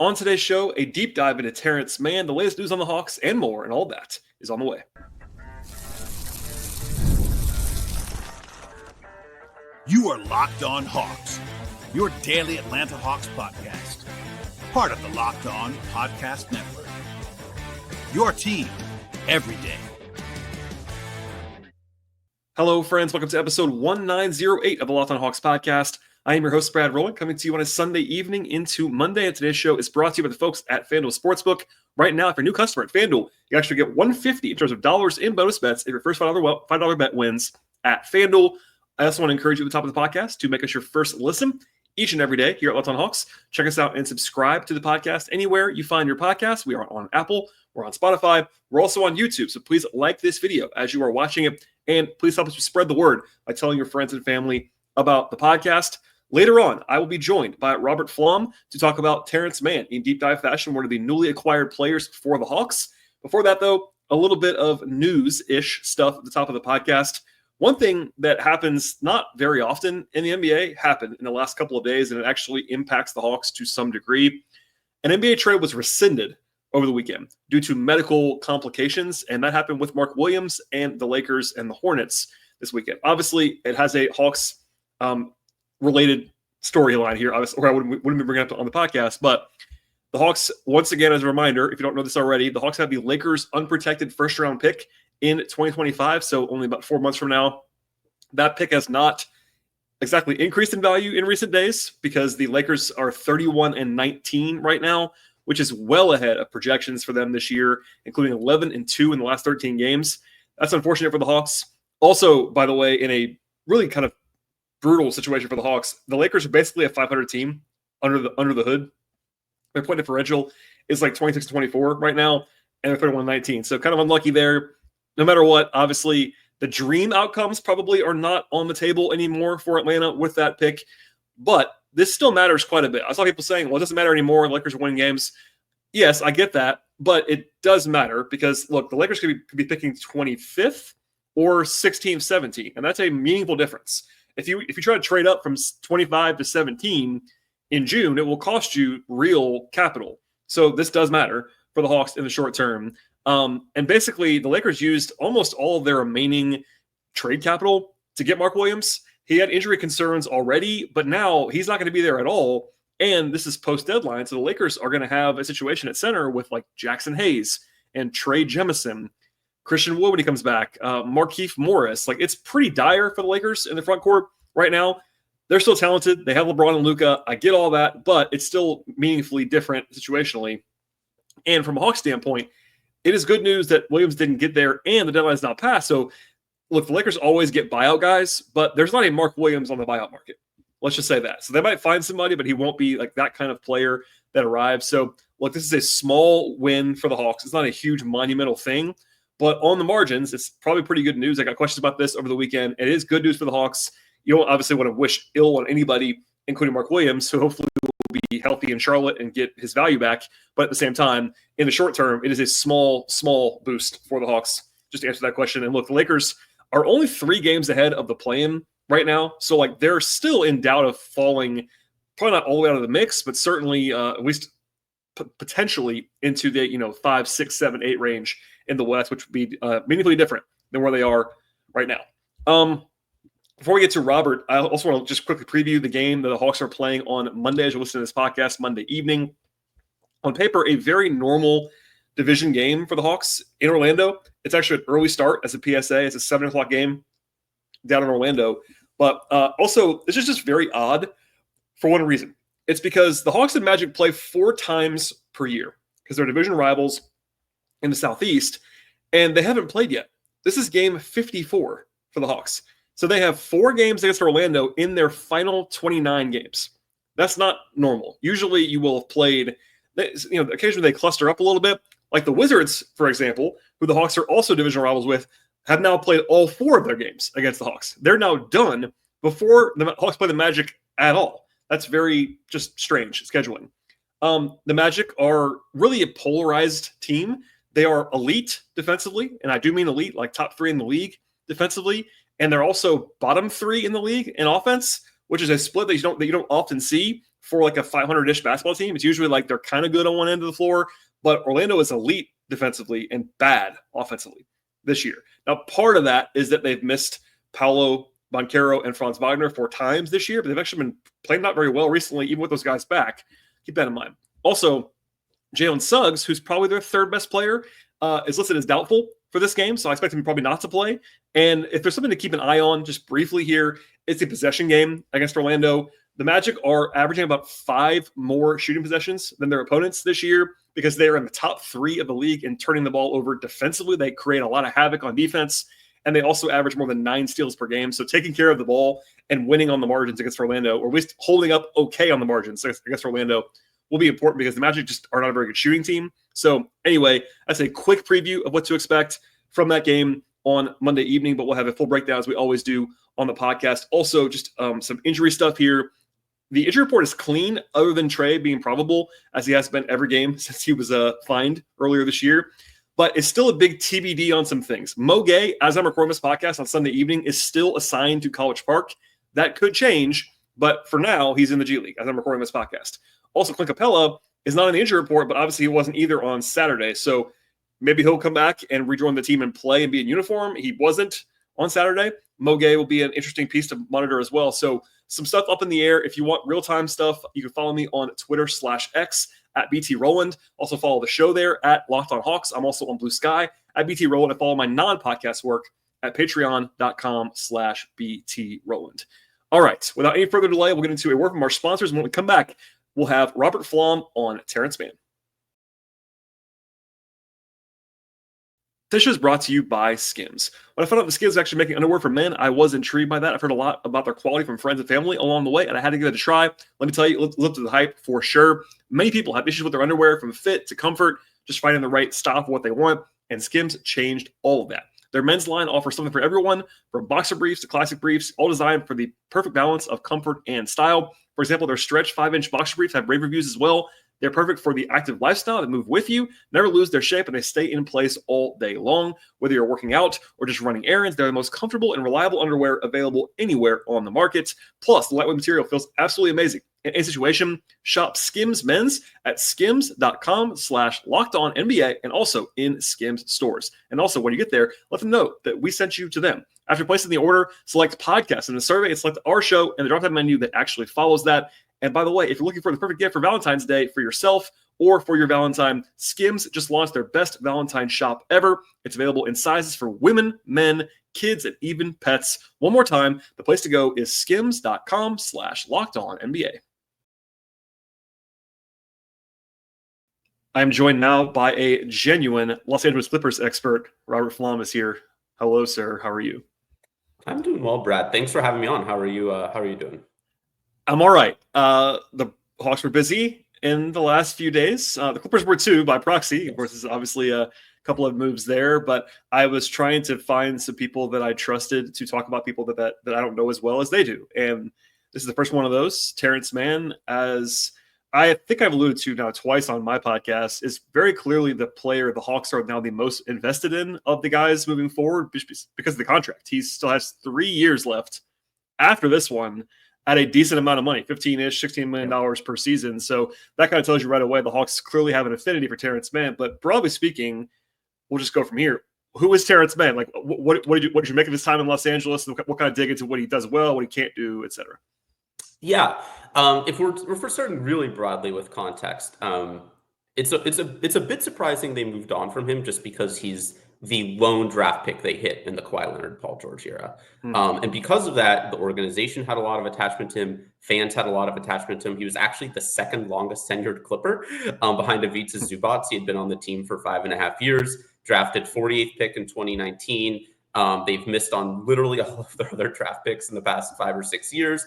On today's show, a deep dive into Terance Mann, the latest news on the Hawks, and more, and all that is on the way. You are Locked On Hawks, your daily Atlanta Hawks podcast. Part of the Locked On Podcast Network. Your team every day. Hello, friends. Welcome to episode 1908 of the Locked On Hawks podcast. I am your host, Rowland, coming to you on a Sunday evening into Monday. And today's show is brought to you by the folks at FanDuel Sportsbook. Right now, if you're a new customer at FanDuel, you actually get $150 in terms of dollars in bonus bets if your first $5 bet wins at FanDuel. I also want to encourage you at the top of the podcast to make us your first listen each and every day here at Locked On Hawks. Check us out and subscribe to the podcast anywhere you find your podcast. We are on Apple. We're on Spotify. We're also on YouTube. So please like this video as you are watching it. And please help us spread the word by telling your friends and family about the podcast. Later on, I will be joined by Robert Flom to talk about Terance Mann in deep dive fashion, one of the newly acquired players for the Hawks. Before that, though, a little bit of news-ish stuff at the top of the podcast. One thing that happens not very often in the NBA happened in the last couple of days, and it actually impacts the Hawks to some degree. An NBA trade was rescinded over the weekend due to medical complications, and that happened with Mark Williams and the Lakers and the Hornets this weekend. Obviously, it has a Hawks related storyline here, obviously, or I wouldn't be bringing it up on the podcast, but the Hawks, once again, as a reminder, if you don't know this already, the Hawks have the Lakers unprotected first-round pick in 2025, so only about 4 months from now. That pick has not exactly increased in value in recent days because the Lakers are 31-19 right now, which is well ahead of projections for them this year, including 11-2 in the last 13 games. That's unfortunate for the Hawks. Also, by the way, in a really kind of brutal situation for the Hawks, the Lakers are basically a 500 team under the hood. Their point differential is like 26-24 right now, and they're 31-19. So kind of unlucky there. No matter what, obviously, the dream outcomes probably are not on the table anymore for Atlanta with that pick. But this still matters quite a bit. I saw people saying, well, it doesn't matter anymore. The Lakers are winning games. Yes, I get that. But it does matter because, look, the Lakers could be picking 25th or 16th, 17th. And that's a meaningful difference. If you try to trade up from 25 to 17 in June, it will cost you real capital. So this does matter for the Hawks in the short term. And basically, the Lakers used almost all of their remaining trade capital to get Mark Williams. He had injury concerns already, but now he's not going to be there at all. And this is post-deadline, so the Lakers are going to have a situation at center with like Jackson Hayes and Trey Jemison, Christian Wood when he comes back, Markieff Morris. Like, it's pretty dire for the Lakers in the front court right now. They're still talented. They have LeBron and Luka. I get all that, but it's still meaningfully different situationally. And from a Hawks standpoint, it is good news that Williams didn't get there and the deadline is not passed. So, look, the Lakers always get buyout guys, but there's not a Mark Williams on the buyout market. Let's just say that. So they might find somebody, but he won't be like that kind of player that arrives. So, look, this is a small win for the Hawks. It's not a huge monumental thing. But on the margins, it's probably pretty good news. I got questions about this over the weekend. It is good news for the Hawks. You don't obviously want to wish ill on anybody, including Mark Williams, who hopefully will be healthy in Charlotte and get his value back. But at the same time, in the short term, it is a small boost for the Hawks, just to answer that question. And look, the Lakers are only 3 games ahead of the play-in right now. So, like, they're still in doubt of falling, probably not all the way out of the mix, but certainly at least potentially into the 5, 6, 7, 8 range in the West, which would be meaningfully different than where they are right now. Before we get to Robert, I also want to just quickly preview the game that the Hawks are playing on Monday as you listen to this podcast Monday evening. On paper, a very normal division game for the Hawks in Orlando. It's actually an early start as a PSA. It's a 7 o'clock game down in Orlando. But also, this is just very odd for one reason. It's because the Hawks and Magic play 4 times per year because they're division rivals in the Southeast, and they haven't played yet. This is game 54 for the Hawks. So they have 4 games against Orlando in their final 29 games. That's not normal. Usually you will have played, occasionally they cluster up a little bit. Like the Wizards, for example, who the Hawks are also division rivals with, have now played all 4 of their games against the Hawks. They're now done before the Hawks play the Magic at all. That's very just strange scheduling. The Magic are really a polarized team. They are elite defensively, and I do mean elite, like top 3 in the league defensively, and they're also bottom 3 in the league in offense, which is a split that you don't often see. for like a 500-ish basketball team. It's usually like they're kind of good on one end of the floor, but Orlando is elite defensively and bad offensively this year. Now, part of that is that they've missed Paolo Banchero and Franz Wagner 4 times this year, but they've actually been playing not very well recently, even with those guys back. Keep that in mind. Also, Jalen Suggs, who's probably their 3rd best player, is listed as doubtful for this game, so I expect him probably not to play. And if there's something to keep an eye on just briefly here, it's a possession game against Orlando. The Magic are averaging about 5 more shooting possessions than their opponents this year because they are in the top 3 of the league in turning the ball over defensively. They create a lot of havoc on defense, and they also average more than 9 steals per game. So taking care of the ball and winning on the margins against Orlando, or at least holding up okay on the margins against Orlando, will be important because the Magic just are not a very good shooting team. So anyway, that's a quick preview of what to expect from that game on Monday evening, but we'll have a full breakdown as we always do on the podcast. Also, just some injury stuff here. The injury report is clean other than Trey being probable, as he has been every game since he was fined earlier this year. But it's still a big TBD on some things. Mo Gay, as I'm recording this podcast on Sunday evening, is still assigned to College Park. That could change, but for now, he's in the G League as I'm recording this podcast. Also, Clint Capella is not in the injury report, but obviously he wasn't either on Saturday. So maybe he'll come back and rejoin the team and play and be in uniform. He wasn't on Saturday. Mo Gay will be an interesting piece to monitor as well. So some stuff up in the air. If you want real-time stuff, you can follow me on Twitter/X at BT Rowland. Also follow the show there at Locked On Hawks. I'm also on Blue Sky at BT Rowland, and follow my non-podcast work at patreon.com/BT Rowland. All right. Without any further delay, we'll get into a word from our sponsors. And when we come back, we'll have Robert Flom on Terance Mann. This show is brought to you by SKIMS. When I found out the SKIMS actually making underwear for men, I was intrigued by that. I've heard a lot about their quality from friends and family along the way, and I had to give it a try. Let me tell you, it lived to the hype for sure. Many people have issues with their underwear, from fit to comfort, just finding the right style for what they want, and SKIMS changed all of that. Their men's line offers something for everyone, from boxer briefs to classic briefs, all designed for the perfect balance of comfort and style. For example, their stretch 5-inch boxer briefs have rave reviews as well. They're perfect for the active lifestyle that move with you, never lose their shape, and they stay in place all day long. Whether you're working out or just running errands, they're the most comfortable and reliable underwear available anywhere on the market. Plus, the lightweight material feels absolutely amazing. In any situation, shop SKIMS Mens at skims.com/LockedOnNBA and also in SKIMS stores. And also, when you get there, let them know that we sent you to them. After placing the order, select podcast in the survey and select our show and the drop-down menu that actually follows that. And by the way, if you're looking for the perfect gift for Valentine's Day for yourself or for your Valentine, SKIMS just launched their best Valentine shop ever. It's available in sizes for women, men, kids, and even pets. One more time, the place to go is skims.com/LockedOnNBA. I'm joined now by a genuine Los Angeles Clippers expert. Robert Flom is here. Hello, sir. How are you? I'm doing well, Brad. Thanks for having me on. How are you? How are you doing? I'm all right. The Hawks were busy in the last few days. The Clippers were too, by proxy. Of course, there's obviously a couple of moves there, but I was trying to find some people that I trusted to talk about people that I don't know as well as they do. And this is the first one of those. Terance Mann, as I think I've alluded to now twice on my podcast, is very clearly the player the Hawks are now the most invested in of the guys moving forward because of the contract. He still has 3 years left after this one at a decent amount of money, $15-ish, $16 million per season. So that kind of tells you right away the Hawks clearly have an affinity for Terance Mann. But broadly speaking, we'll just go from here. Who is Terance Mann? Like, what did you make of his time in Los Angeles? And what kind of dig into what he does well, what he can't do, et cetera? Yeah, if we're starting really broadly with context, it's a bit surprising they moved on from him just because he's the lone draft pick they hit in the Kawhi Leonard, Paul George era. And because of that, the organization had a lot of attachment to him. Fans had a lot of attachment to him. He was actually the second longest tenured Clipper behind Ivica Zubac. He had been on the team for 5.5 years, drafted 48th pick in 2019. They've missed on literally all of their other draft picks in the past 5 or 6 years.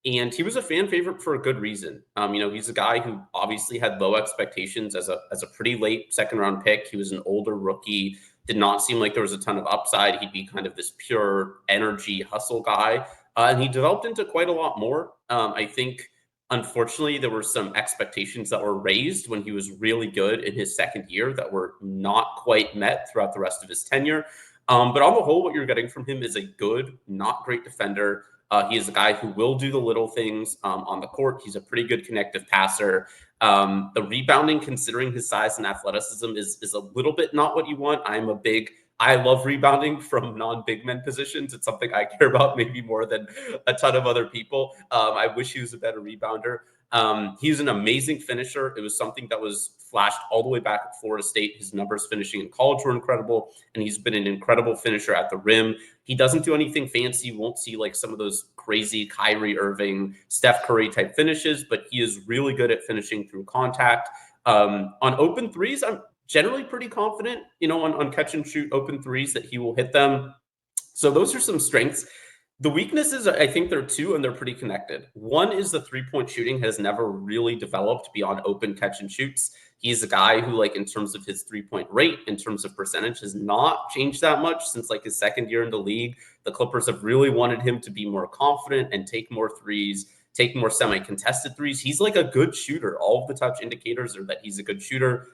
And he was a fan favorite for a good reason. He's a guy who obviously had low expectations as a pretty late second round pick. He was an older rookie, did not seem like there was a ton of upside. He'd be kind of this pure energy hustle guy. And he developed into quite a lot more. I think, unfortunately, there were some expectations that were raised when he was really good in his second year that were not quite met throughout the rest of his tenure. But on the whole, what you're getting from him is a good, not great defender. He is a guy who will do the little things on the court. He's a pretty good connective passer. The rebounding, considering his size and athleticism, is a little bit not what you want. I love rebounding from non-big men positions. It's something I care about maybe more than a ton of other people. I wish he was a better rebounder. He's an amazing finisher. It was something that was flashed all the way back at Florida State. His numbers finishing in college were incredible, and he's been an incredible finisher at the rim. He doesn't do anything fancy. You won't see like some of those crazy Kyrie Irving, Steph Curry type finishes, but he is really good at finishing through contact. On open threes, I'm generally pretty confident, on catch and shoot open threes that he will hit them. So those are some strengths. The weaknesses, I think there are two, and they're pretty connected. One is the three-point shooting has never really developed beyond open catch and shoots. He's a guy who, like, in terms of his three-point rate, in terms of percentage, has not changed that much since, like, his second year in the league. The Clippers have really wanted him to be more confident and take more threes, take more semi-contested threes. He's, like, a good shooter. All of the touch indicators are that he's a good shooter.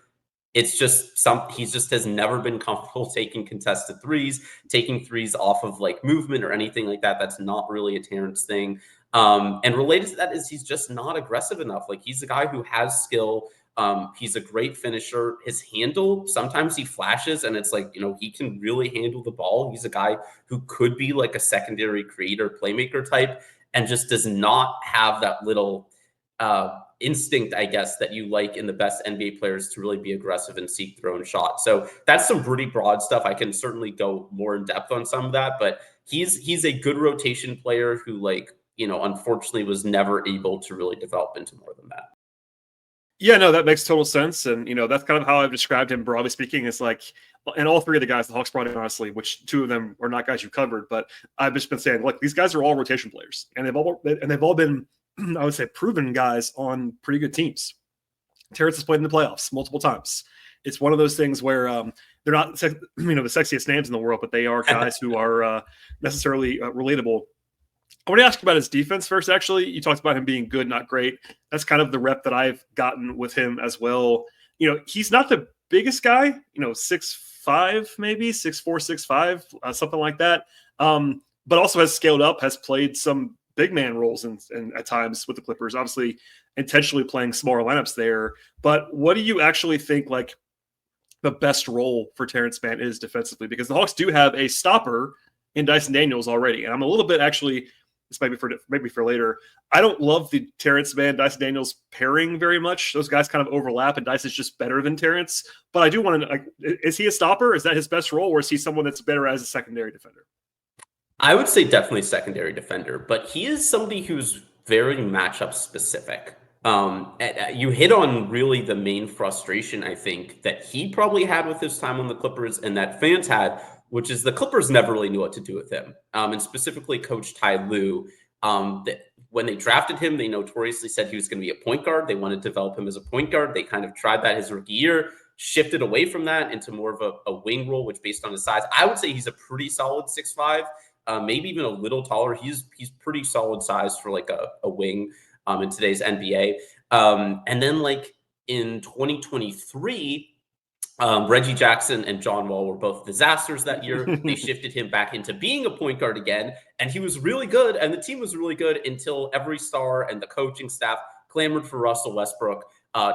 It's just he just has never been comfortable taking contested threes, taking threes off of like movement or anything like that. That's not really a Terance thing. And related to that is he's just not aggressive enough. Like, he's a guy who has skill. He's a great finisher. His handle, sometimes he flashes and it's like, he can really handle the ball. He's a guy who could be like a secondary creator, playmaker type, and just does not have that little instinct, I guess, that you like in the best NBA players to really be aggressive and seek their own shot. So that's some pretty broad stuff. I can certainly go more in depth on some of that, but he's a good rotation player who, like, unfortunately was never able to really develop into more than that. Yeah, no, that makes total sense. And, that's kind of how I've described him, broadly speaking, is like, and all three of the guys the Hawks brought in, honestly, which two of them are not guys you covered, but I've just been saying, look, these guys are all rotation players, and they've all been, I would say, proven guys on pretty good teams. Terance has played in the playoffs multiple times. It's one of those things where they're not, the sexiest names in the world, but they are guys who are necessarily relatable. I want to ask you about his defense first, actually. You talked about him being good, not great. That's kind of the rep that I've gotten with him as well. He's not the biggest guy, 6'5", maybe 6'4", 6'5", something like that. But also has scaled up, has played some big man roles and at times with the Clippers, obviously intentionally playing smaller lineups there. But what do you actually think, like, the best role for Terance Mann is defensively? Because the Hawks do have a stopper in Dyson Daniels already. And I'm a little bit, actually, this might be for later, I don't love the Terance Mann, Dyson Daniels pairing very much. Those guys kind of overlap, and Dyson's just better than Terance. But I do want to, is he a stopper? Is that his best role, or is he someone that's better as a secondary defender? I would say definitely secondary defender, but he is somebody who's very matchup specific. You hit on really the main frustration, I think, that he probably had with his time on the Clippers and that fans had, which is the Clippers never really knew what to do with him. And specifically Coach Ty Lue, that when they drafted him, they notoriously said he was going to be a point guard. They wanted to develop him as a point guard. They kind of tried that his rookie year, shifted away from that into more of a wing role, which based on his size, I would say he's a pretty solid 6'5", maybe even a little taller. He's pretty solid size for like a wing in today's NBA. And then like in 2023, Reggie Jackson and John Wall were both disasters that year. They shifted him back into being a point guard again, and he was really good, and the team was really good until every star and the coaching staff clamored for Russell Westbrook.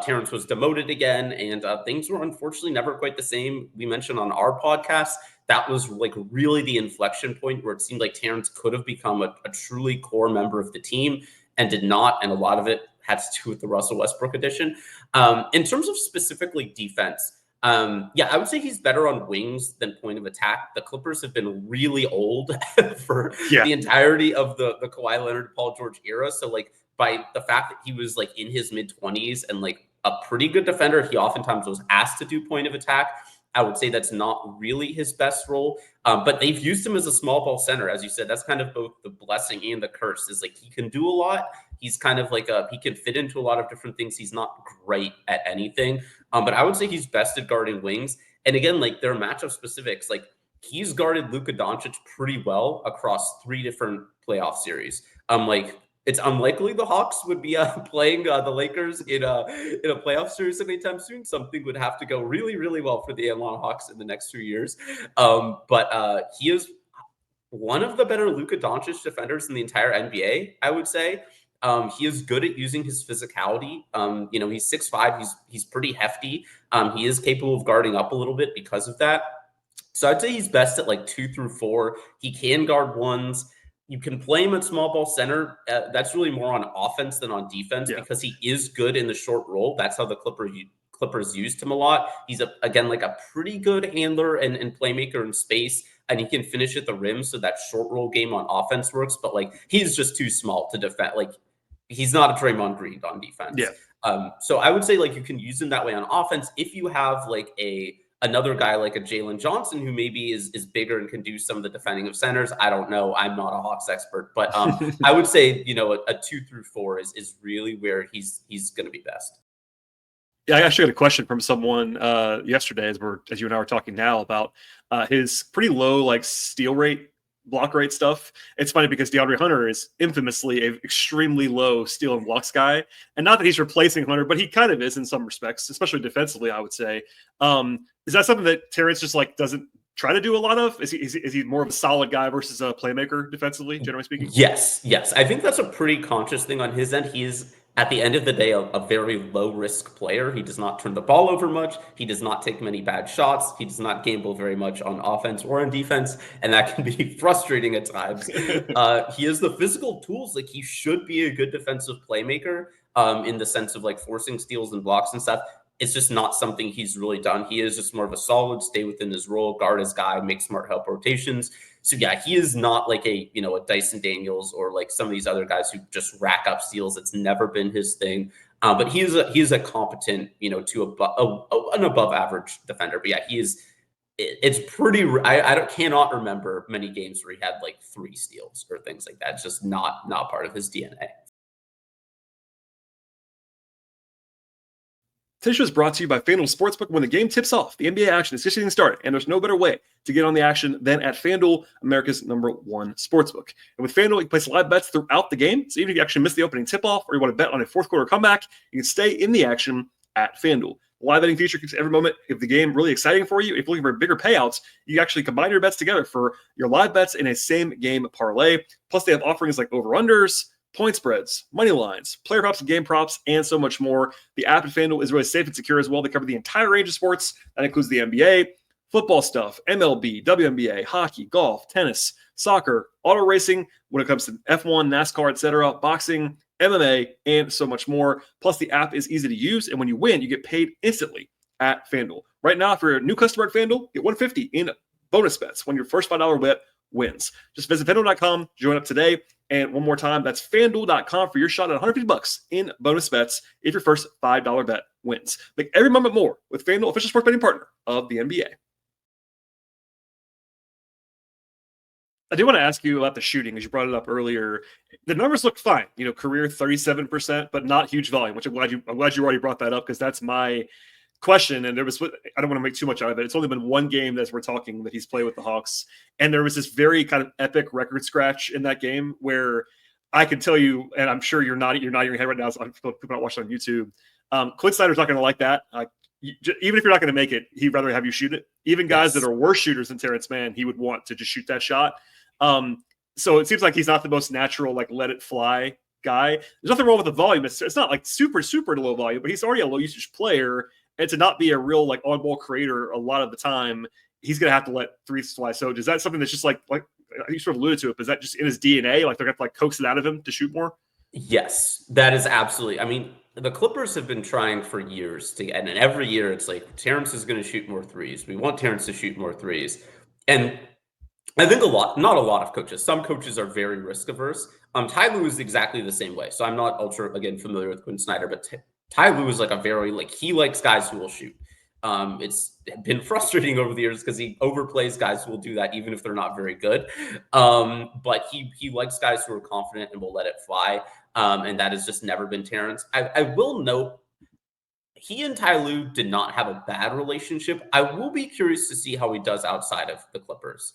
Terance was demoted again, and things were unfortunately never quite the same. We mentioned on our podcast that was like really the inflection point where it seemed like Terance could have become a truly core member of the team and did not, and a lot of it had to do with the Russell Westbrook addition. In terms of specifically defense, I would say he's better on wings than point of attack. The Clippers have been really old for the entirety of the Kawhi Leonard, Paul George era. So like by the fact that he was like in his mid-20s and like a pretty good defender, he oftentimes was asked to do point of attack. I would say that's not really his best role, but they've used him as a small ball center. As you said, that's kind of both the blessing and the curse, is like he can do a lot. He's kind of like he can fit into a lot of different things. He's not great at anything, but I would say he's best at guarding wings. And again, like there are matchup specifics. Like he's guarded Luka Doncic pretty well across 3 different playoff series. Like it's unlikely the Hawks would be playing the Lakers in a playoff series anytime soon. Something would have to go really, really well for the Atlanta Hawks in the next few years. But he is one of the better Luka Doncic defenders in the entire NBA, I would say. He is good at using his physicality. He's 6'5", he's pretty hefty. He is capable of guarding up a little bit because of that. So I'd say he's best at like 2 through 4. He can guard ones. You can play him at small ball center. That's really more on offense than on defense because he is good in the short roll. That's how the Clippers used him a lot. He's again like a pretty good handler and playmaker in space, and he can finish at the rim. So that short roll game on offense works, but like he's just too small to defend. Like he's not a Draymond Green on defense. So I would say like you can use him that way on offense if you have like another guy like a Jalen Johnson who maybe is bigger and can do some of the defending of centers. I don't know. I'm not a Hawks expert, but I would say, a 2 through 4 is really where he's going to be best. Yeah, I actually got a question from someone yesterday as you and I were talking now about his pretty low like steal rate, block rate stuff. It's funny because DeAndre Hunter is infamously an extremely low steal and blocks guy, and not that he's replacing Hunter, but he kind of is in some respects, especially defensively. I would say, is that something that Terance just like doesn't try to do a lot of? Is he more of a solid guy versus a playmaker defensively, generally speaking? Yes. I think that's a pretty conscious thing on his end. He is, at the end of the day, a very low-risk player. He does not turn the ball over much. He does not take many bad shots. He does not gamble very much on offense or on defense, and that can be frustrating at times. He has the physical tools. Like, he should be a good defensive playmaker in the sense of, like, forcing steals and blocks and stuff. It's just not something he's really done. He is just more of a solid, stay within his role, guard his guy, make smart help rotations. So yeah, he is not like a Dyson Daniels or like some of these other guys who just rack up steals. It's never been his thing. But he is a competent, to an above average defender. But yeah, it's pretty. I cannot remember many games where he had like 3 steals or things like that. It's just not part of his DNA. Today's show is brought to you by FanDuel Sportsbook. When the game tips off, the NBA action is just getting started, and there's no better way to get on the action than at FanDuel, America's #1 sportsbook. And with FanDuel, you can place live bets throughout the game, so even if you actually miss the opening tip-off or you want to bet on a fourth quarter comeback, you can stay in the action at FanDuel. The live betting feature keeps every moment of the game really exciting for you. If you're looking for bigger payouts, you actually combine your bets together for your live bets in a same-game parlay. Plus, they have offerings like over-unders, point spreads, money lines, player props and game props, and so much more. The app at FanDuel is really safe and secure as well. They cover the entire range of sports. That includes the NBA, football stuff, MLB, WNBA, hockey, golf, tennis, soccer, auto racing, when it comes to F1, NASCAR, etc., boxing, MMA, and so much more. Plus, the app is easy to use, and when you win, you get paid instantly at FanDuel. Right now, if you're a new customer at FanDuel, get $150 in bonus bets when your first $5 bet wins. Just visit FanDuel.com, join up today. And one more time, that's FanDuel.com for your shot at $150 in bonus bets if your first $5 bet wins. Make every moment more with FanDuel, official sports betting partner of the NBA. I do want to ask you about the shooting, as you brought it up earlier. The numbers look fine, career 37%, but not huge volume, which I'm glad you already brought that up because that's my question. And I don't want to make too much out of it. It's only been one game that we're talking that he's played with the Hawks. And there was this very kind of epic record scratch in that game where I can tell you, and I'm sure you're nodding your head right now, so people not watching on YouTube. Quinn Snyder's not going to like that. Even if you're not going to make it, he'd rather have you shoot it. Even guys that are worse shooters than Terance Mann, he would want to just shoot that shot. So it seems like he's not the most natural, like, let it fly guy. There's nothing wrong with the volume. It's not like super, super low volume, but he's already a low usage player. And to not be a real like on-ball creator a lot of the time, he's going to have to let threes fly. So is that something that's just like you sort of alluded to it, but is that just in his DNA? Like they're going to like coax it out of him to shoot more? Yes, that is absolutely. I mean, the Clippers have been trying for years to get, and every year it's like Terance is going to shoot more threes. We want Terance to shoot more threes. And I think not a lot of coaches. Some coaches are very risk averse. Ty Lue is exactly the same way. So I'm not again familiar with Quinn Snyder, but Ty Lue is like a very he likes guys who will shoot. It's been frustrating over the years because he overplays guys who will do that even if they're not very good. But he likes guys who are confident and will let it fly. And that has just never been Terance. I will note he and Ty Lue did not have a bad relationship. I will be curious to see how he does outside of the Clippers.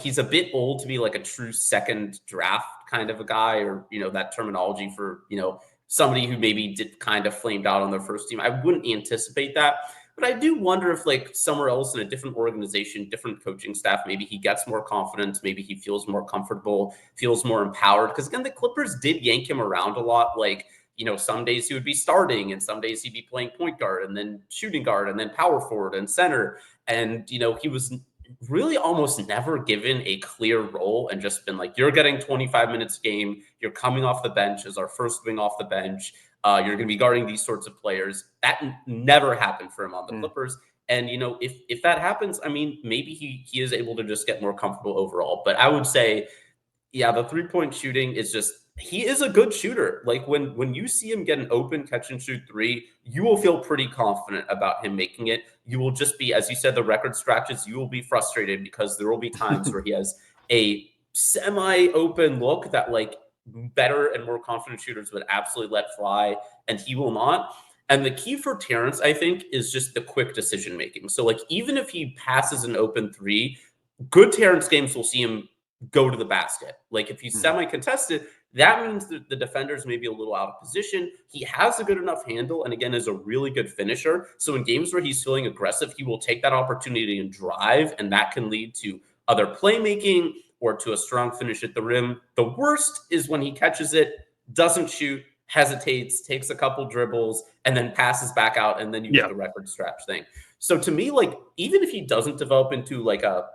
He's a bit old to be like a true second draft kind of a guy, or that terminology for somebody who maybe did kind of flamed out on their first team. I wouldn't anticipate that, But I do wonder if like somewhere else in a different organization, different coaching staff, maybe he gets more confidence, maybe he feels more comfortable, feels more empowered. Because again, the Clippers did yank him around a lot. Like, some days he would be starting and some days he'd be playing point guard and then shooting guard and then power forward and center. And, he was really almost never given a clear role and just been like, you're getting 25 minutes a game. You're coming off the bench as our first wing off the bench. You're going to be guarding these sorts of players. That never happened for him on the Clippers. And, if that happens, I mean, maybe he is able to just get more comfortable overall. But I would say, yeah, the 3-point shooting is just, he is a good shooter. Like when you see him get an open catch and shoot three, you will feel pretty confident about him making it. You will just be, as you said, the record scratches, you will be frustrated because there will be times where he has a semi-open look that like better and more confident shooters would absolutely let fly, and he will not. And the key for Terance, I think, is just the quick decision making. So like even if he passes an open three, good Terance games will see him go to the basket. Like if he's semi-contested, that means that the defenders may be a little out of position. He has a good enough handle and, again, is a really good finisher. So in games where he's feeling aggressive, he will take that opportunity and drive, and that can lead to other playmaking or to a strong finish at the rim. The worst is when he catches it, doesn't shoot, hesitates, takes a couple dribbles, and then passes back out, and then you get the record scratch thing. So to me, like, even if he doesn't develop into like a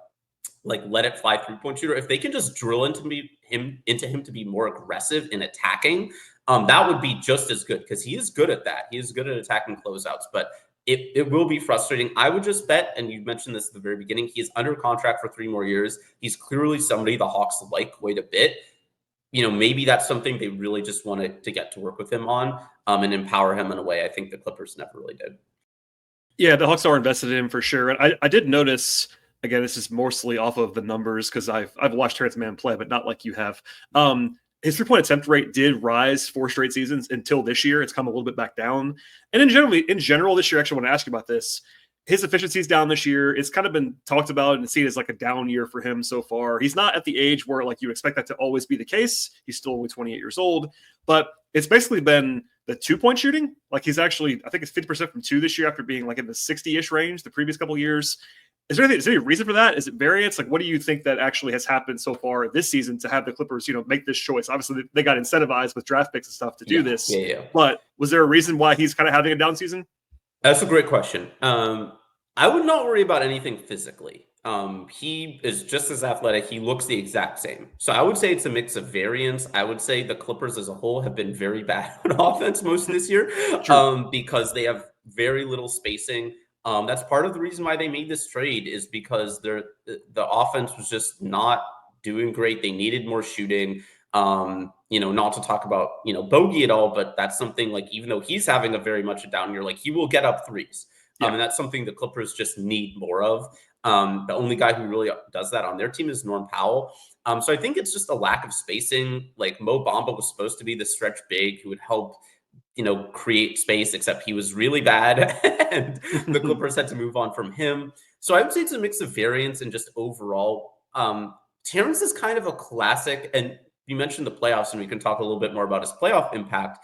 let it fly 3-point shooter, if they can just drill into him to be more aggressive in attacking, that would be just as good, because he is good at that. He is good at attacking closeouts, but it will be frustrating. I would just bet, and you mentioned this at the very beginning, he is under contract for 3 more years. He's clearly somebody the Hawks like quite a bit. Maybe that's something they really just wanted to get to work with him on, and empower him in a way I think the Clippers never really did. Yeah, the Hawks are invested in him for sure. And I did notice, again, this is mostly off of the numbers because I've watched Terance Mann play, but not like you have. His 3-point attempt rate did rise 4 straight seasons until this year. It's come a little bit back down. And in general, this year, I actually want to ask you about this. His efficiency is down this year. It's kind of been talked about and seen as like a down year for him so far. He's not at the age where like you expect that to always be the case. He's still only 28 years old, but it's basically been the 2-point shooting. Like he's actually, I think it's 50% from 2 this year after being like in the 60-ish range the previous couple of years. Is there any reason for that? Is it variance? Like, what do you think that actually has happened so far this season to have the Clippers, make this choice? Obviously, they got incentivized with draft picks and stuff to do this. Yeah. But was there a reason why he's kind of having a down season? That's a great question. I would not worry about anything physically. He is just as athletic. He looks the exact same. So I would say it's a mix of variance. I would say the Clippers as a whole have been very bad on offense most of this year, because they have very little spacing. That's part of the reason why they made this trade, is because the offense was just not doing great. They needed more shooting. Not to talk about, Bogey at all, but that's something like, even though he's having a very much a down year, like he will get up threes. And that's something the Clippers just need more of. The only guy who really does that on their team is Norm Powell. So I think it's just a lack of spacing. Like Mo Bamba was supposed to be the stretch big who would help, create space, except he was really bad and the Clippers had to move on from him. So I would say it's a mix of variance and just overall. Terance is kind of a classic, and you mentioned the playoffs, and we can talk a little bit more about his playoff impact.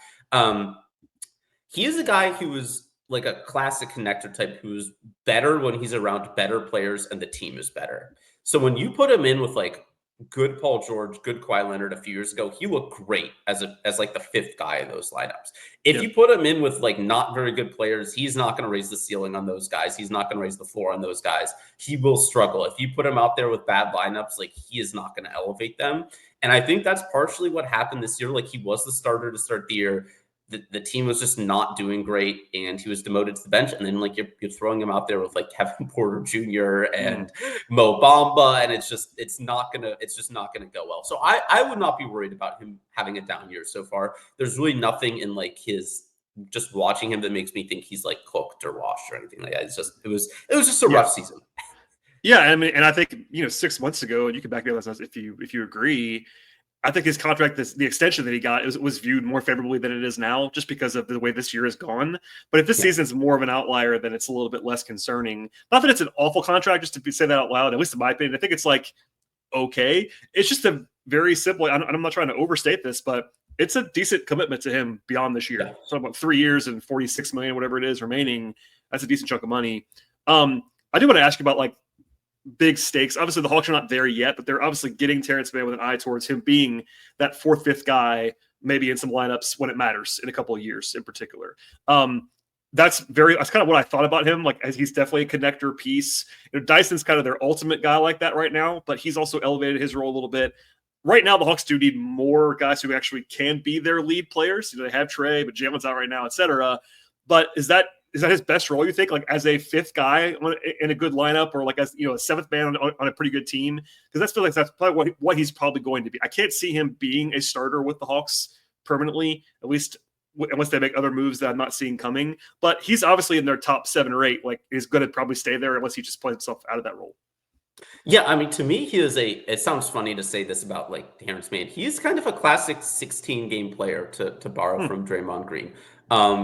He is a guy who is like a classic connector type, who's better when he's around better players and the team is better. So when you put him in with like good Paul George, good Kawhi Leonard a few years ago, he looked great as like the 5th guy in those lineups. If you put him in with like not very good players, he's not going to raise the ceiling on those guys. He's not going to raise the floor on those guys. He will struggle. If you put him out there with bad lineups, like he is not going to elevate them. And I think that's partially what happened this year. Like he was the starter to start the year. The team was just not doing great, and he was demoted to the bench. And then like you're throwing him out there with like Kevin Porter Jr. and Mo Bamba, and it's just not gonna go well. So I would not be worried about him having a down year so far. There's really nothing in like his just watching him that makes me think he's like cooked or washed or anything like that. It was just a rough season. Yeah, I mean, and I think 6 months ago, and you can back me up if you agree, I think his contract, the extension that he got, was viewed more favorably than it is now, just because of the way this year has gone. But if this season's more of an outlier, then it's a little bit less concerning. Not that it's an awful contract, just to say that out loud, at least in my opinion. I think it's like, okay. It's just a very simple, I'm not trying to overstate this, but it's a decent commitment to him beyond this year. So about 3 years and $46 million, whatever it is remaining. That's a decent chunk of money. I do want to ask you about like big stakes. Obviously, the Hawks are not there yet, but they're obviously getting Terance Mann with an eye towards him being that fourth, fifth guy, maybe in some lineups when it matters in a couple of years in particular. That's kind of what I thought about him. Like, as he's definitely a connector piece. Dyson's kind of their ultimate guy like that right now, but he's also elevated his role a little bit. Right now, the Hawks do need more guys who actually can be their lead players. They have Trey, but Jalen's out right now, etc. But is that his best role, you think, like as a fifth guy in a good lineup, or like as a seventh man on a pretty good team? Because that's probably what he's probably going to be. I can't see him being a starter with the Hawks permanently, at least unless they make other moves that I'm not seeing coming. But he's obviously in their top 7 or 8. Like, is going to probably stay there unless he just plays himself out of that role. Yeah, I mean, to me, he is it sounds funny to say this about like Terance Mann. He's kind of a classic 16-game player, to borrow from Draymond Green.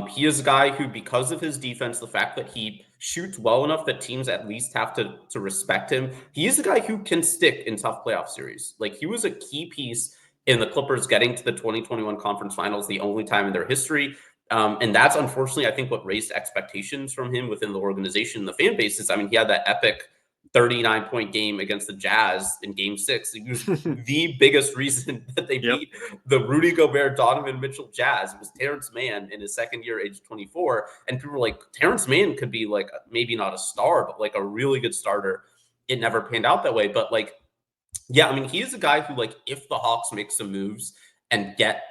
He is a guy who, because of his defense, the fact that he shoots well enough that teams at least have to respect him, he is a guy who can stick in tough playoff series. Like, he was a key piece in the Clippers getting to the 2021 conference finals, the only time in their history. And that's unfortunately, I think, what raised expectations from him within the organization and the fan bases. I mean, he had that epic 39-point game against the Jazz in Game 6. It was the biggest reason that they beat the Rudy Gobert, Donovan Mitchell Jazz. It was Terance Mann in his second year, age 24. And people were like, Terance Mann could be like, maybe not a star, but like a really good starter. It never panned out that way. But like, yeah, I mean, he is a guy who, like, if the Hawks make some moves and get,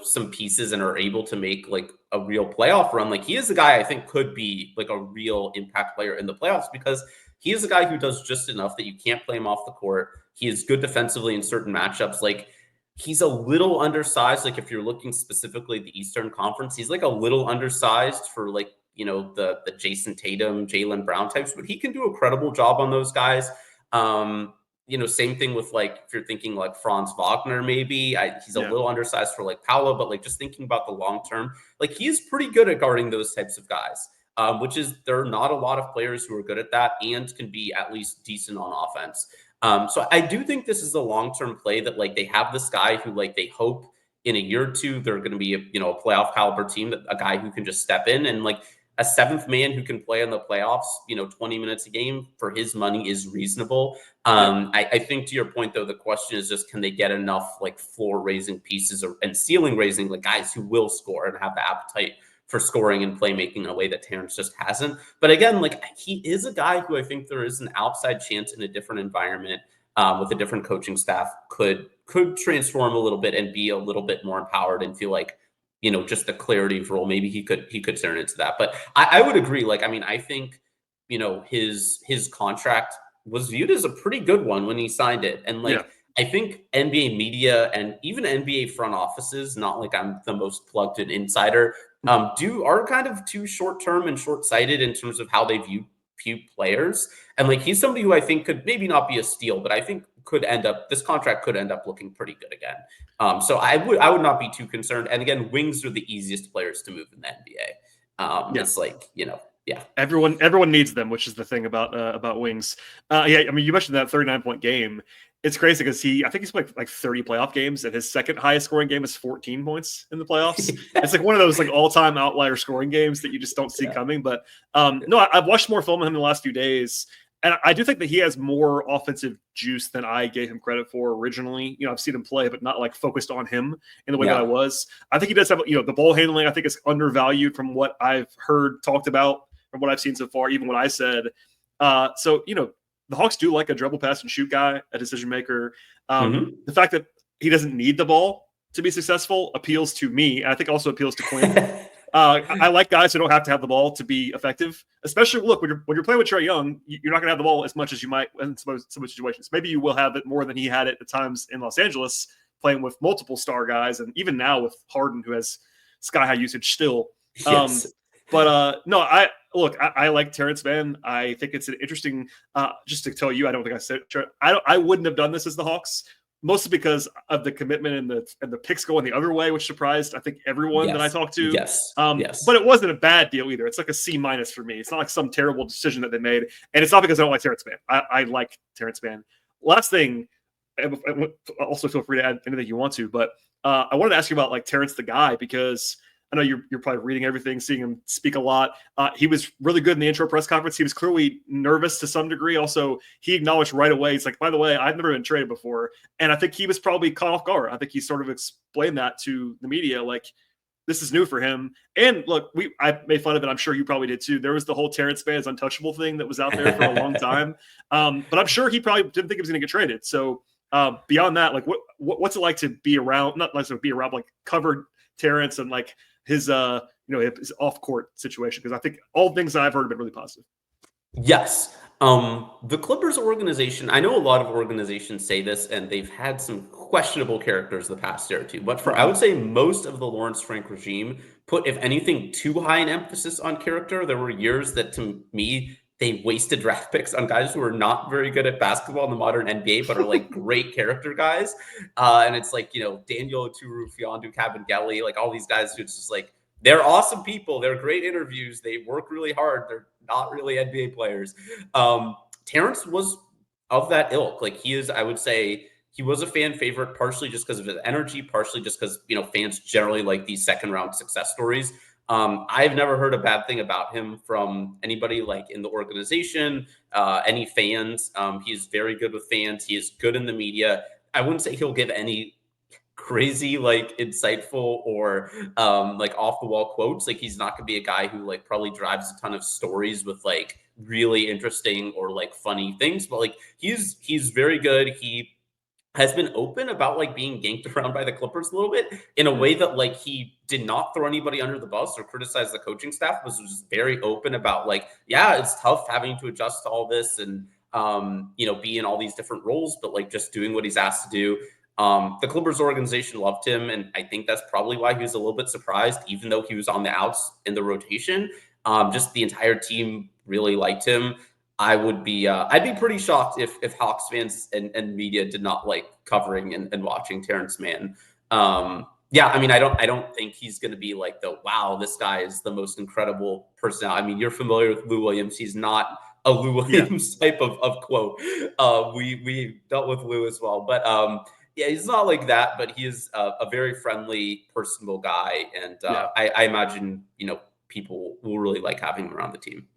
some pieces and are able to make like a real playoff run, like, he is a guy I think could be like a real impact player in the playoffs, because he is a guy who does just enough that you can't play him off the court. He is good defensively in certain matchups. Like, he's a little undersized. Like, if you're looking specifically at the Eastern Conference, he's like a little undersized for like, the Jason Tatum, Jaylen Brown types, but he can do a credible job on those guys. Same thing with, like, if you're thinking like Franz Wagner, maybe he's a little undersized for like Paolo, but like, just thinking about the long term, like, he's pretty good at guarding those types of guys. There are not a lot of players who are good at that and can be at least decent on offense. So I do think this is a long-term play that, like, they have this guy who, like, they hope in a year or two, they're going to be a playoff caliber team, a guy who can just step in, and like a seventh man who can play in the playoffs, 20 minutes a game for his money is reasonable. I think, to your point though, the question is just, can they get enough like floor raising pieces and ceiling raising, like guys who will score and have the appetite for scoring and playmaking in a way that Terance just hasn't. But again, like, he is a guy who I think there is an outside chance in a different environment with a different coaching staff could transform a little bit and be a little bit more empowered and feel like, just the clarity of role. Maybe he could turn into that. But I would agree. Like, I mean, I think, his contract was viewed as a pretty good one when he signed it. And like, I think NBA media and even NBA front offices, not like I'm the most plugged in insider, are kind of too short-term and short-sighted in terms of how they view players. And like, he's somebody who I think could maybe not be a steal, but I think this contract could end up looking pretty good again. So I would not be too concerned. And again, wings are the easiest players to move in the NBA. It's like, everyone needs them, which is the thing about wings. I mean, you mentioned that 39-point game. It's crazy because I think he's played like 30 playoff games, and his second highest scoring game is 14 points in the playoffs. It's like one of those like all-time outlier scoring games that you just don't see coming. But no, I've watched more film of him in the last few days, and I do think that he has more offensive juice than I gave him credit for originally. I've seen him play, but not like focused on him in the way that I was. I think he does have, the ball handling, I think, is undervalued from what I've heard talked about, from what I've seen so far, even what I said. The Hawks do like a dribble, pass, and shoot guy, a decision maker. The fact that he doesn't need the ball to be successful appeals to me, and I think also appeals to Quinn. I like guys who don't have to have the ball to be effective. Especially, look, when you're playing with Trae Young, you're not going to have the ball as much as you might in some situations. Maybe you will have it more than he had it at times in Los Angeles, playing with multiple star guys, and even now with Harden, who has sky-high usage still. Yes. But no, I like Terance Mann. I think it's an interesting. Just to tell you, I don't think I said. I wouldn't have done this as the Hawks, mostly because of the commitment and the picks going the other way, which surprised I think everyone that I talked to. Yes. But it wasn't a bad deal either. It's like a C- for me. It's not like some terrible decision that they made, and it's not because I don't like Terance Mann. I like Terance Mann. Last thing, also feel free to add anything you want to, but I wanted to ask you about like Terance the guy, because I know you're probably reading everything, seeing him speak a lot. He was really good in the intro press conference. He was clearly nervous to some degree. Also, he acknowledged right away, he's like, by the way, I've never been traded before. And I think he was probably caught off guard. I think he sort of explained that to the media, like, this is new for him. And look, I made fun of it. I'm sure you probably did too. There was the whole Terance Mann is untouchable thing that was out there for a long time. But I'm sure he probably didn't think he was going to get traded. So beyond that, like what's it like to be around, not like to be around, like cover Terance and like his, his off court situation? Because I think all things that I've heard have been really positive. Yes. The Clippers organization, I know a lot of organizations say this, and they've had some questionable characters the past year or two. But I would say most of the Lawrence Frank regime put, if anything, too high an emphasis on character. There were years that, to me, they wasted draft picks on guys who are not very good at basketball in the modern NBA, but are like great character guys. And it's like, Daniel Oturu, Fiondu Kabengele, like all these guys who it's just like, they're awesome people. They're great interviews. They work really hard. They're not really NBA players. Terance was of that ilk. Like he is, I would say, he was a fan favorite, partially just because of his energy, partially just because, fans generally like these second round success stories. I've never heard a bad thing about him from anybody like in the organization, any fans. He's very good with fans. He is good in the media. I wouldn't say he'll give any crazy, like insightful or like off the wall quotes. Like he's not gonna be a guy who like probably drives a ton of stories with like really interesting or like funny things, but like he's very good. He has been open about like being yanked around by the Clippers a little bit in a way that like he did not throw anybody under the bus or criticize the coaching staff. Was just very open about like, yeah, it's tough having to adjust to all this and be in all these different roles, but like just doing what he's asked to do. The Clippers organization loved him, and I think that's probably why he was a little bit surprised, even though he was on the outs in the rotation. Just the entire team really liked him. I'd be pretty shocked if Hawks fans and media did not like covering and watching Terance Mann. I don't think he's going to be like wow, this guy is the most incredible person. I mean, you're familiar with Lou Williams. He's not a Lou Williams type of quote. We dealt with Lou as well, but yeah, he's not like that, but he is a very friendly, personable guy. And I imagine, people will really like having him around the team.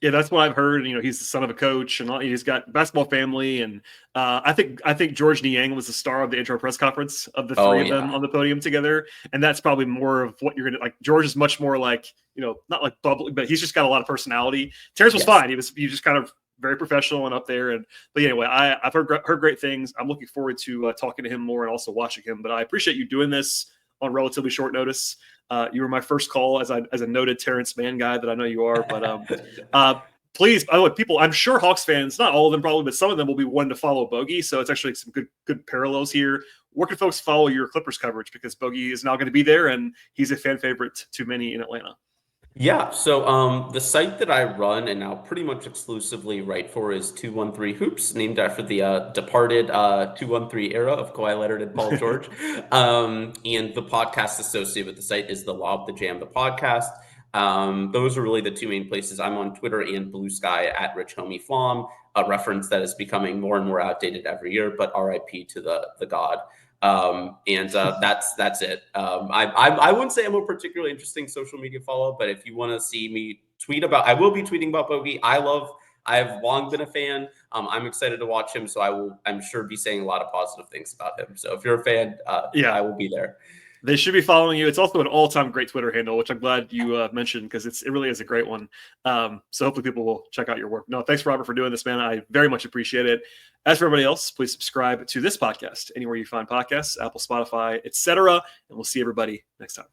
Yeah, that's what I've heard. He's the son of a coach, and he's got a basketball family. And I think George Niang was the star of the intro press conference of the three of them on the podium together. And that's probably more of what you're gonna like. George is much more like, not like bubbly, but he's just got a lot of personality. Terance was fine. He was just kind of very professional and up there. But anyway, I've heard great things. I'm looking forward to talking to him more and also watching him. But I appreciate you doing this on relatively short notice. You were my first call as a noted Terance Mann guy that I know you are. But please, people, I'm sure Hawks fans, not all of them probably, but some of them will be wanting to follow Bogey. So it's actually some good parallels here. Where can folks follow your Clippers coverage? Because Bogey is now going to be there, and he's a fan favorite to many in Atlanta. Yeah, so the site that I run and now pretty much exclusively write for is 213 Hoops, named after the departed 213 era of Kawhi Leonard and Paul George. And the podcast associated with the site is the Law of the Jam, the podcast. Those are really the two main places. I'm on Twitter and Blue Sky at Rich Homie Flom, a reference that is becoming more and more outdated every year, but RIP to the god. That's it. I wouldn't say I'm a particularly interesting social media follow, but if you want to see me tweet I will be tweeting about Bogey. I've long been a fan. I'm excited to watch him. So I'm sure be saying a lot of positive things about him. So if you're a fan, I will be there. They should be following you. It's also an all-time great Twitter handle, which I'm glad you mentioned because it really is a great one. So hopefully people will check out your work. No, thanks, Robert, for doing this, man. I very much appreciate it. As for everybody else, please subscribe to this podcast anywhere you find podcasts, Apple, Spotify, etc. And we'll see everybody next time.